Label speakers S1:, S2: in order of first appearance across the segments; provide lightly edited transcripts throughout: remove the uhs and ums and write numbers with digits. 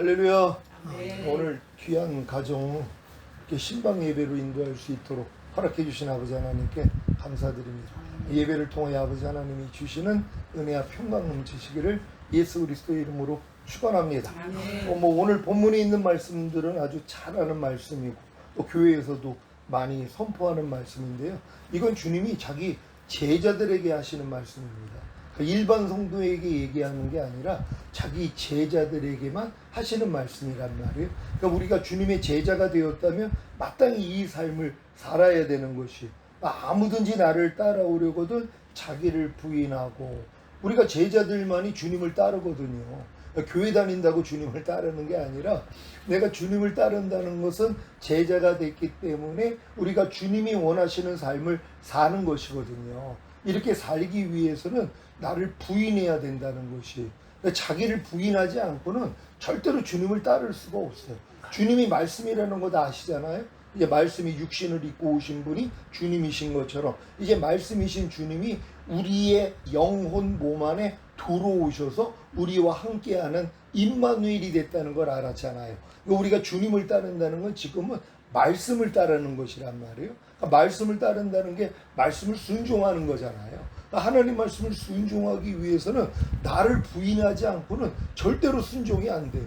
S1: 할렐루야.
S2: 네.
S1: 오늘 귀한 가정 신방 예배로 인도할 수 있도록 허락해 주신 아버지 하나님께 감사드립니다. 예배를 통해 아버지 하나님이 주시는 은혜와 평강 넘치시기를 예수 그리스도의 이름으로 축원합니다. 오늘 본문에 있는 말씀들은 아주 잘 아는 말씀이고 또 교회에서도 많이 선포하는 말씀인데요. 이건 주님이 자기 제자들에게 하시는 말씀입니다. 일반 성도에게 얘기하는 게 아니라 자기 제자들에게만 하시는 말씀이란 말이에요. 그러니까 우리가 주님의 제자가 되었다면 마땅히 이 삶을 살아야 되는 것이, 아무든지 나를 따라오려거든 자기를 부인하고, 우리가 제자들만이 주님을 따르거든요. 교회 다닌다고 주님을 따르는 게 아니라 내가 주님을 따른다는 것은 제자가 됐기 때문에 우리가 주님이 원하시는 삶을 사는 것이거든요. 이렇게 살기 위해서는 나를 부인해야 된다는 것이, 자기를 부인하지 않고는 절대로 주님을 따를 수가 없어요. 주님이 말씀이라는 거 다 아시잖아요. 이제 말씀이 육신을 입고 오신 분이 주님이신 것처럼 이제 말씀이신 주님이 우리의 영혼 몸 안에 들어오셔서 우리와 함께하는 임마누엘이 됐다는 걸 알았잖아요. 우리가 주님을 따른다는 건 지금은 말씀을 따르는 것이란 말이에요. 그러니까 말씀을 따른다는 게 말씀을 순종하는 거잖아요. 하나님 말씀을 순종하기 위해서는 나를 부인하지 않고는 절대로 순종이 안 돼요.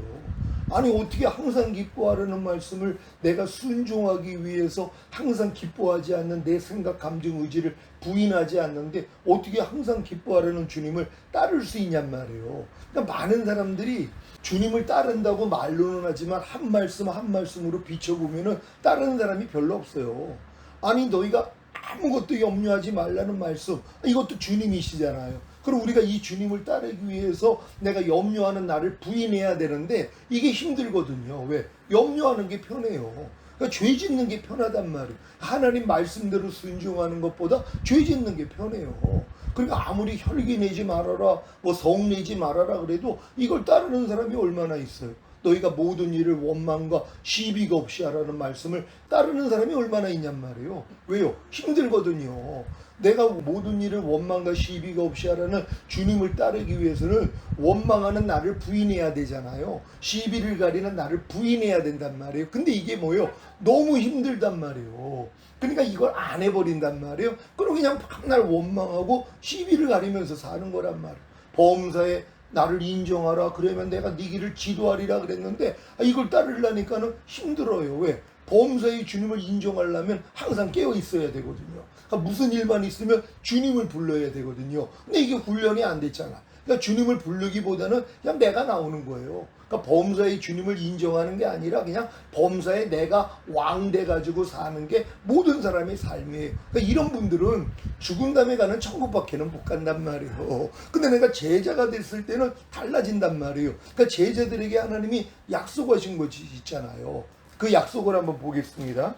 S1: 아니 어떻게 항상 기뻐하라는 말씀을 내가 순종하기 위해서 항상 기뻐하지 않는 내 생각, 감정, 의지를 부인하지 않는데 어떻게 항상 기뻐하라는 주님을 따를 수 있냔 말이에요. 그러니까 많은 사람들이 주님을 따른다고 말로는 하지만 한 말씀 한 말씀으로 비춰보면은 따르는 사람이 별로 없어요. 아니 너희가 아무것도 염려하지 말라는 말씀, 이것도 주님이시잖아요. 그럼 우리가 이 주님을 따르기 위해서 내가 염려하는 나를 부인해야 되는데 이게 힘들거든요. 왜? 염려하는 게 편해요. 그러니까 죄 짓는 게 편하단 말이에요. 하나님 말씀대로 순종하는 것보다 죄 짓는 게 편해요. 그러니까 아무리 혈기 내지 말아라, 성 내지 말아라 그래도 이걸 따르는 사람이 얼마나 있어요. 너희가 모든 일을 원망과 시비가 없이 하라는 말씀을 따르는 사람이 얼마나 있냔 말이에요. 왜요? 힘들거든요. 내가 모든 일을 원망과 시비가 없이 하라는 주님을 따르기 위해서는 원망하는 나를 부인해야 되잖아요. 시비를 가리는 나를 부인해야 된단 말이에요. 근데 이게 뭐예요? 너무 힘들단 말이에요. 그러니까 이걸 안 해버린단 말이에요. 그럼 그냥 맨날 원망하고 시비를 가리면서 사는 거란 말이에요. 범사에 나를 인정하라 그러면 내가 네 길을 지도하리라 그랬는데 이걸 따르려니까는 힘들어요. 왜? 범사의 주님을 인정하려면 항상 깨어 있어야 되거든요. 그러니까 무슨 일만 있으면 주님을 불러야 되거든요. 근데 이게 훈련이 안 됐잖아. 그러니까 주님을 부르기보다는 그냥 내가 나오는 거예요. 그러니까 범사의 주님을 인정하는 게 아니라 그냥 범사에 내가 왕 돼가지고 사는 게 모든 사람의 삶이에요. 그러니까 이런 분들은 죽은 다음에 가는 천국밖에는 못 간단 말이에요. 근데 내가 제자가 됐을 때는 달라진단 말이에요. 그러니까 제자들에게 하나님이 약속하신 것이 있잖아요. 그 약속을 한번 보겠습니다.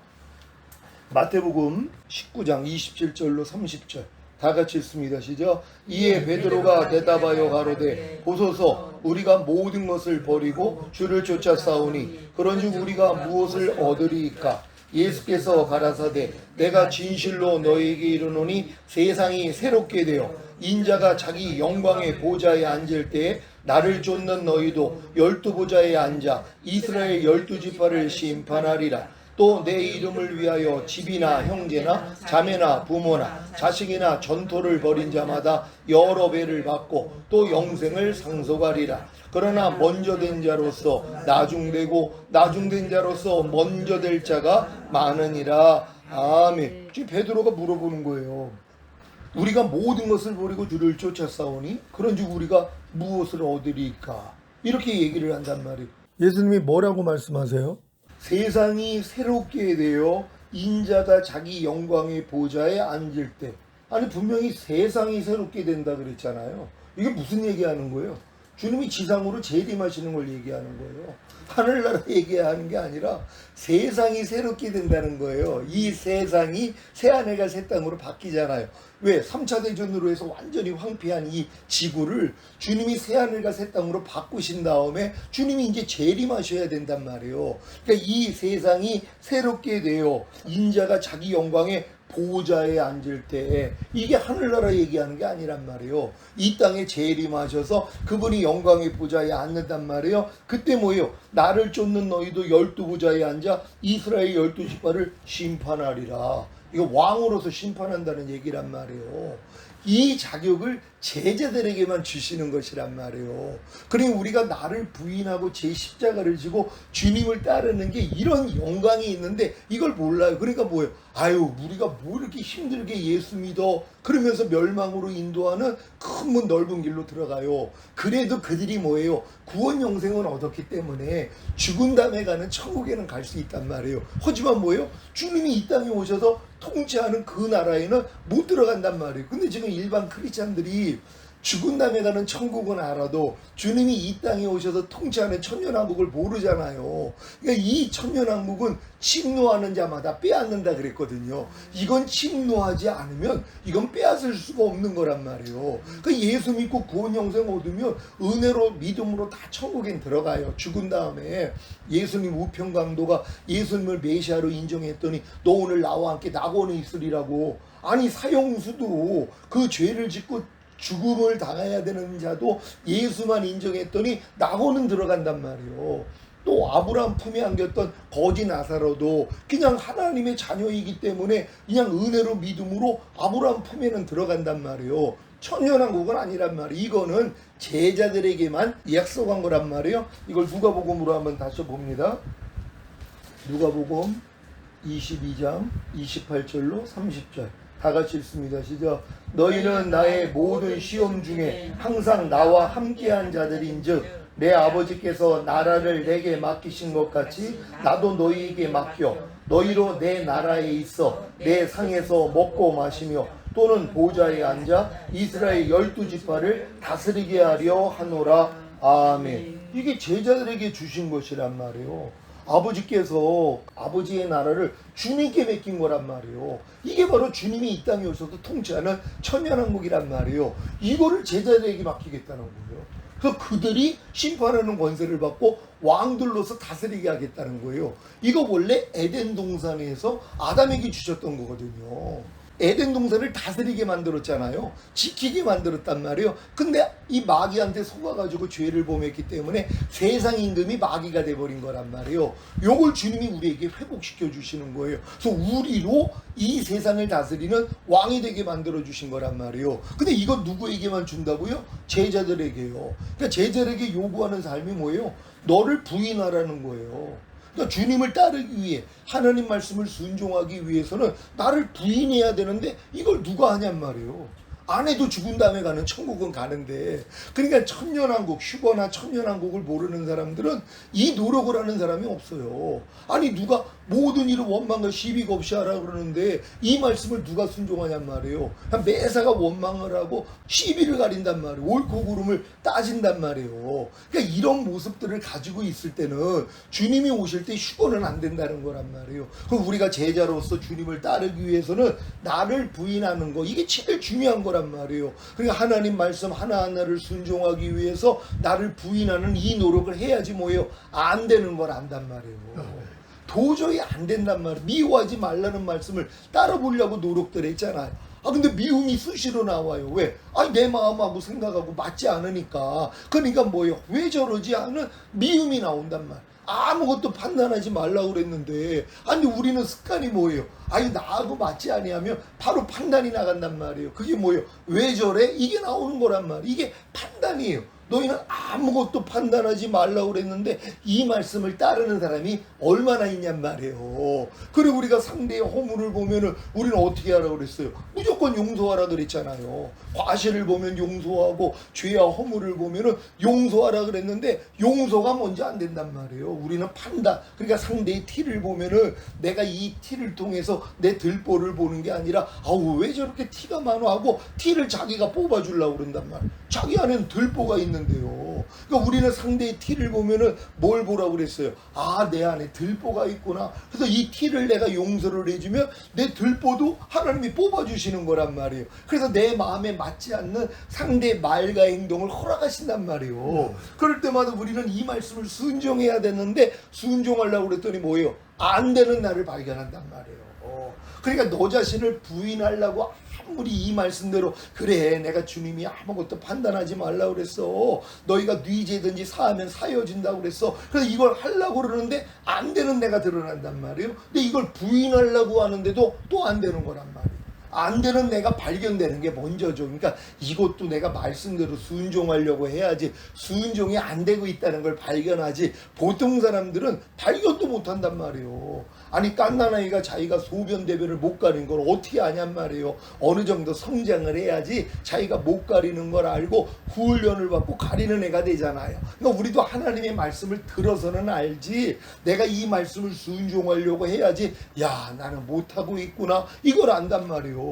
S1: 마태복음 19장 27절로 30절 다 같이 읽습니다. 시작. 이에 베드로가 대답하여 가로되 보소서 우리가 모든 것을 버리고 주를 쫓아 싸우니 그런즉 우리가 무엇을 얻으리이까. 예수께서 가라사대 내가 진실로 너희에게 이르노니 세상이 새롭게 되어 인자가 자기 영광의 보좌에 앉을 때에 나를 쫓는 너희도 12보좌에 앉아 이스라엘 12지파를 심판하리라. 또 내 이름을 위하여 집이나 형제나 자매나 부모나 자식이나 전토를 벌인 자마다 여러 배를 받고 또 영생을 상속하리라. 그러나 먼저 된 자로서 나중되고 나중된 자로서 먼저 될 자가 많으니라. 아멘. 지금 베드로가 물어보는 거예요. 우리가 모든 것을 버리고 주를 쫓아 싸우니 그런즉 우리가 무엇을 얻으리까. 이렇게 얘기를 한단 말이에요. 예수님이 뭐라고 말씀하세요? 세상이 새롭게 되어 인자가 자기 영광의 보좌에 앉을 때. 아니 분명히 세상이 새롭게 된다 그랬잖아요. 이게 무슨 얘기하는 거예요? 주님이 지상으로 재림하시는 걸 얘기하는 거예요. 하늘나라 얘기하는 게 아니라 세상이 새롭게 된다는 거예요. 이 세상이 새하늘과 새 땅으로 바뀌잖아요. 왜? 3차 대전으로 해서 완전히 황폐한 이 지구를 주님이 새하늘과 새 땅으로 바꾸신 다음에 주님이 이제 재림하셔야 된단 말이에요. 그러니까 이 세상이 새롭게 되어 인자가 자기 영광의 보좌에 앉을 때 이게 하늘나라 얘기하는 게 아니란 말이에요. 이 땅에 재림하셔서 그분이 영광의 보좌에 앉는단 말이에요. 그때 뭐예요? 나를 쫓는 너희도 12보좌에 앉아 이스라엘 12지파를 심판하리라. 이거 왕으로서 심판한다는 얘기란 말이에요. 이 자격을 제자들에게만 주시는 것이란 말이에요. 그러니 우리가 나를 부인하고 제 십자가를 지고 주님을 따르는 게 이런 영광이 있는데 이걸 몰라요. 그러니까 뭐예요? 아유, 우리가 뭐 이렇게 힘들게 예수 믿어 그러면서 멸망으로 인도하는 큰 문 넓은 길로 들어가요. 그래도 그들이 뭐예요? 구원 영생은 얻었기 때문에 죽은 다음에 가는 천국에는 갈 수 있단 말이에요. 하지만 뭐예요? 주님이 이 땅에 오셔서 통치하는 그 나라에는 못 들어간단 말이에요. 근데 지금 일반 크리스찬들이 죽은 다음에 가는 천국은 알아도 주님이 이 땅에 오셔서 통치하는 천년왕국을 모르잖아요. 그러니까 이 천년왕국은 침노하는 자마다 빼앗는다 그랬거든요. 이건 침노하지 않으면 이건 빼앗을 수가 없는 거란 말이에요. 그러니까 예수 믿고 구원 영생 얻으면 은혜로 믿음으로 다 천국엔 들어가요. 죽은 다음에 예수님 우편강도가 예수님을 메시아로 인정했더니 너 오늘 나와 함께 낙원에 있으리라고. 아니 사형수도 그 죄를 짓고 죽음을 당해야 되는 자도 예수만 인정했더니 낙원은 들어간단 말이에요. 또 아브라함 품에 안겼던 거지 나사로도 그냥 하나님의 자녀이기 때문에 그냥 은혜로 믿음으로 아브라함 품에는 들어간단 말이에요. 천년왕국은 아니란 말이에요. 이거는 제자들에게만 약속한 거란 말이에요. 이걸 누가복음으로 한번 다시 봅니다. 누가복음 22장 28절로 30절 다 같이 읽습니다. 시작. 너희는 나의 모든 시험 중에 항상 나와 함께한 자들인즉 내 아버지께서 나라를 내게 맡기신 것 같이 나도 너희에게 맡겨 너희로 내 나라에 있어 내 상에서 먹고 마시며 또는 보좌에 앉아 이스라엘 12지파를 다스리게 하려 하노라. 아멘. 이게 제자들에게 주신 것이란 말이에요. 아버지께서 아버지의 나라를 주님께 맡긴 거란 말이에요. 이게 바로 주님이 이 땅에 오셔서 통치하는 천년왕국이란 말이에요. 이거를 제자들에게 맡기겠다는 거예요. 그래서 그들이 심판하는 권세를 받고 왕들로서 다스리게 하겠다는 거예요. 이거 원래 에덴 동산에서 아담에게 주셨던 거거든요. 에덴 동산을 다스리게 만들었잖아요. 지키게 만들었단 말이에요. 근데 이 마귀한테 속아가지고 죄를 범했기 때문에 세상 임금이 마귀가 돼버린 거란 말이에요. 요걸 주님이 우리에게 회복시켜 주시는 거예요. 그래서 우리로 이 세상을 다스리는 왕이 되게 만들어 주신 거란 말이에요. 근데 이거 누구에게만 준다고요? 제자들에게요. 그러니까 제자들에게 요구하는 삶이 뭐예요? 너를 부인하라는 거예요. 그러니까 주님을 따르기 위해 하나님 말씀을 순종하기 위해서는 나를 부인해야 되는데 이걸 누가 하냔 말이에요. 안 해도 죽은 다음에 가는 천국은 가는데, 그러니까 천년왕국, 휴거나 천년왕국을 모르는 사람들은 이 노력을 하는 사람이 없어요. 아니 누가 모든 일을 원망과 시비가 없이 하라 그러는데 이 말씀을 누가 순종하냔 말이에요. 매사가 원망을 하고 시비를 가린단 말이에요. 옳고 그름을 따진단 말이에요. 그러니까 이런 모습들을 가지고 있을 때는 주님이 오실 때 휴거는 안 된다는 거란 말이에요. 그럼 우리가 제자로서 주님을 따르기 위해서는 나를 부인하는 거, 이게 제일 중요한 거란 말이에요. 그러니까 하나님 말씀 하나하나를 순종하기 위해서 나를 부인하는 이 노력을 해야지 뭐예요? 안 되는 걸 안단 말이에요. 도저히 안 된단 말이에요. 미워하지 말라는 말씀을 따라 보려고 노력들 했잖아요. 근데 미움이 수시로 나와요. 왜? 내 마음하고 생각하고 맞지 않으니까. 그러니까 뭐예요? 왜 저러지 하는 미움이 나온단 말이에요. 아무것도 판단하지 말라고 그랬는데, 아니 우리는 습관이 뭐예요? 나하고 맞지 아니하면 바로 판단이 나간단 말이에요. 그게 뭐예요? 왜 저래? 이게 나오는 거란 말이에요. 이게 판단이에요. 너희는 아무것도 판단하지 말라고 그랬는데 이 말씀을 따르는 사람이 얼마나 있냔 말이에요. 그리고 우리가 상대의 허물을 보면은 우리는 어떻게 하라고 그랬어요? 무조건 용서하라 그랬잖아요. 과실을 보면 용서하고 죄와 허물을 보면은 용서하라 그랬는데 용서가 먼저 안 된단 말이에요. 우리는 판단, 그러니까 상대의 티를 보면은 내가 이 티를 통해서 내 들보를 보는 게 아니라 왜 저렇게 티가 많아 하고 티를 자기가 뽑아주려고 그런단 말이에요. 자기 안에는 들보가 있는데요. 그러니까 우리는 상대의 티를 보면은 뭘 보라고 그랬어요? 내 안에 들보가 있구나. 그래서 이 티를 내가 용서를 해주면 내 들보도 하나님이 뽑아주시는 거란 거란 말이에요. 그래서 내 마음에 맞지 않는 상대의 말과 행동을 허락하신단 말이에요. 그럴 때마다 우리는 이 말씀을 순종해야 되는데 순종하려고 그랬더니 뭐예요? 안 되는 나를 발견한단 말이에요. 그러니까 너 자신을 부인하려고 아무리 이 말씀대로 그래 내가 주님이 아무것도 판단하지 말라고 그랬어, 너희가 네 죄든지 사하면 사여진다고 그랬어, 그래서 이걸 하려고 그러는데 안 되는 내가 드러난단 말이에요. 근데 이걸 부인하려고 하는데도 또 안 되는 거란 말이에요. 안 되는 내가 발견되는 게 먼저죠. 그러니까 이것도 내가 말씀대로 순종하려고 해야지, 순종이 안 되고 있다는 걸 발견하지, 보통 사람들은 발견도 못 한단 말이에요. 아니 갓난아이가 자기가 소변 대변을 못 가리는 걸 어떻게 아냔 말이에요. 어느 정도 성장을 해야지 자기가 못 가리는 걸 알고 훈련을 받고 가리는 애가 되잖아요. 그러니까 우리도 하나님의 말씀을 들어서는 알지, 내가 이 말씀을 순종하려고 해야지, 야 나는 못하고 있구나 이걸 안단 말이에요.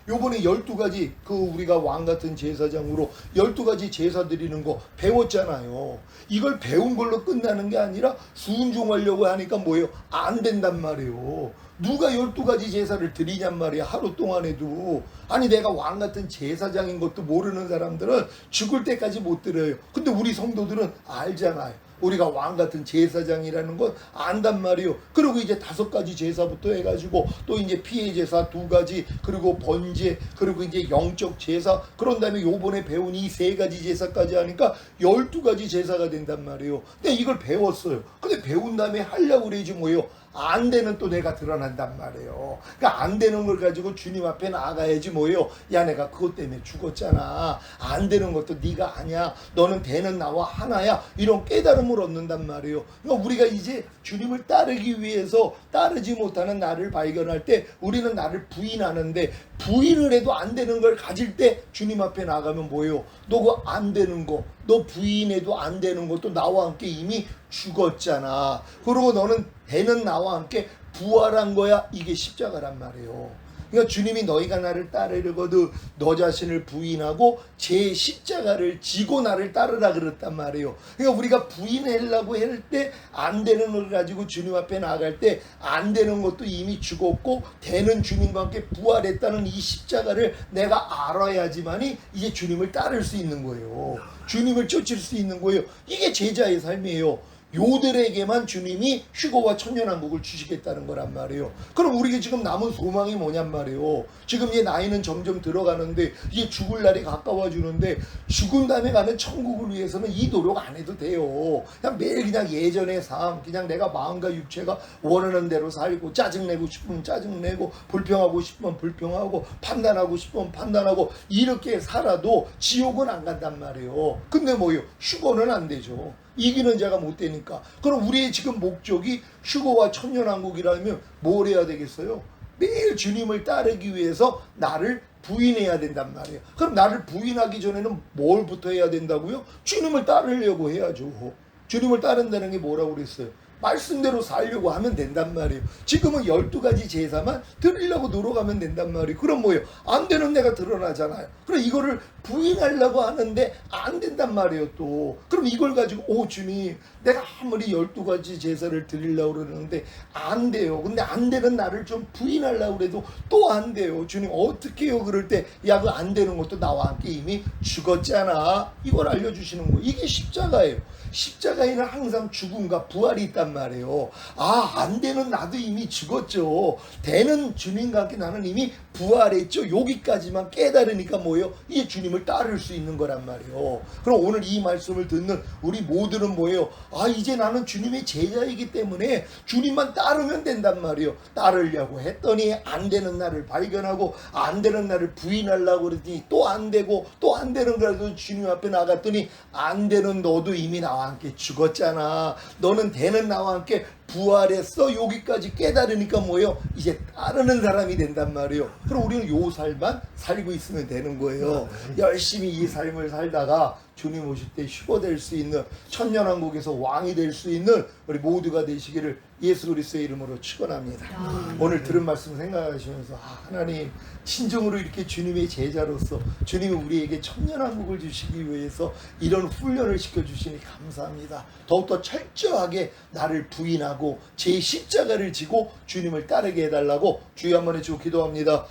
S1: 요번에 12가지 우리가 왕같은 제사장으로 12가지 제사 드리는 거 배웠잖아요. 이걸 배운 걸로 끝나는 게 아니라 순종하려고 하니까 뭐예요? 안 된단 말이에요. 누가 12가지 제사를 드리냔 말이야, 하루 동안에도. 아니 내가 왕같은 제사장인 것도 모르는 사람들은 죽을 때까지 못 드려요. 근데 우리 성도들은 알잖아요. 우리가 왕같은 제사장이라는 건 안단 말이요. 그리고 이제 5가지 제사부터 해가지고 또 이제 피해 제사 2가지, 그리고 번제, 그리고 이제 영적 제사, 그런 다음에 요번에 배운 이 3가지 제사까지 하니까 12가지 제사가 된단 말이에요. 근데 이걸 배웠어요. 근데 배운 다음에 하려고 그러지 뭐예요? 안 되는 또 내가 드러난단 말이에요. 그러니까 안 되는 걸 가지고 주님 앞에 나가야지 뭐예요? 야 내가 그것 때문에 죽었잖아. 안 되는 것도 네가 아니야. 너는 되는 나와 하나야. 이런 깨달음을 얻는단 말이에요. 그러니까 우리가 이제 주님을 따르기 위해서 따르지 못하는 나를 발견할 때 우리는 나를 부인하는데, 부인을 해도 안 되는 걸 가질 때 주님 앞에 나가면 뭐예요? 너 그거 안 되는 거, 너 부인해도 안 되는 것도 나와 함께 이미 죽었잖아. 그리고 너는 되는 나와 함께 부활한 거야. 이게 십자가란 말이에요. 그러니까 주님이 너희가 나를 따르려거든 너 자신을 부인하고 제 십자가를 지고 나를 따르라 그랬단 말이에요. 그러니까 우리가 부인하려고 할 때 안 되는 걸 가지고 주님 앞에 나갈 때 안 되는 것도 이미 죽었고 되는 주님과 함께 부활했다는 이 십자가를 내가 알아야지만이 이제 주님을 따를 수 있는 거예요. 주님을 쫓을 수 있는 거예요. 이게 제자의 삶이에요. 요들에게만 주님이 휴거와 천년왕국을 주시겠다는 거란 말이에요. 그럼 우리가 지금 남은 소망이 뭐냔 말이에요. 지금 이제 나이는 점점 들어가는데 이제 죽을 날이 가까워 주는데, 죽은 다음에 가는 천국을 위해서는 이 노력 안 해도 돼요. 그냥 매일 그냥 예전의 삶, 그냥 내가 마음과 육체가 원하는 대로 살고, 짜증내고 싶으면 짜증내고, 불평하고 싶으면 불평하고, 판단하고 싶으면 판단하고, 이렇게 살아도 지옥은 안 간단 말이에요. 근데 뭐예요? 휴거는 안 되죠. 이기는 자가 못 되니까. 그럼 우리의 지금 목적이 휴거와 천년왕국이라면 뭘 해야 되겠어요? 매일 주님을 따르기 위해서 나를 부인해야 된단 말이에요. 그럼 나를 부인하기 전에는 뭘부터 해야 된다고요? 주님을 따르려고 해야죠. 주님을 따른다는 게 뭐라고 그랬어요? 말씀대로 살려고 하면 된단 말이에요. 지금은 12가지 제사만 드리려고 노력하면 된단 말이에요. 그럼 뭐예요? 안 되는 내가 드러나잖아요. 그럼 이거를 부인하려고 하는데 안 된단 말이에요 또. 그럼 이걸 가지고 오 주님 내가 아무리 12가지 제사를 드리려고 그러는데 안 돼요. 근데 안 되는 나를 좀 부인하려고 그래도 또 안 돼요. 주님 어떻게 해요? 그럴 때 야 그 안 되는 것도 나와 함께 이미 죽었잖아. 이걸 알려주시는 거예요. 이게 십자가예요. 십자가에는 항상 죽음과 부활이 있단 말이에요. 안 되는 나도 이미 죽었죠. 되는 주님과 함께 나는 이미 부활했죠. 여기까지만 깨달으니까 뭐예요? 이게 주님을 따를 수 있는 거란 말이에요. 그럼 오늘 이 말씀을 듣는 우리 모두는 뭐예요? 이제 나는 주님의 제자이기 때문에 주님만 따르면 된단 말이에요. 따르려고 했더니 안 되는 나를 발견하고 안 되는 나를 부인하려고 그랬더니 또 안 되고 또 안 되는 거라도 주님 앞에 나갔더니 안 되는 너도 이미 나와 함께 죽었잖아. 너는 되는 나와 함께 부활했어. 여기까지 깨달으니까 뭐예요? 이제 따르는 사람이 된단 말이에요. 그럼 우리는 요 삶만 살고 있으면 되는 거예요. 열심히 이 삶을 살다가 주님 오실 때 휴거될 수 있는, 천년왕국에서 왕이 될 수 있는 우리 모두가 되시기를 예수 그리스도의 이름으로 축원합니다. 오늘 들은 말씀 생각하시면서 하나님 진정으로 이렇게 주님의 제자로서 주님이 우리에게 천년왕국을 주시기 위해서 이런 훈련을 시켜주시니 감사합니다. 더욱더 철저하게 나를 부인하고 제 십자가를 지고 주님을 따르게 해달라고 주여 한번 해주고 기도합니다.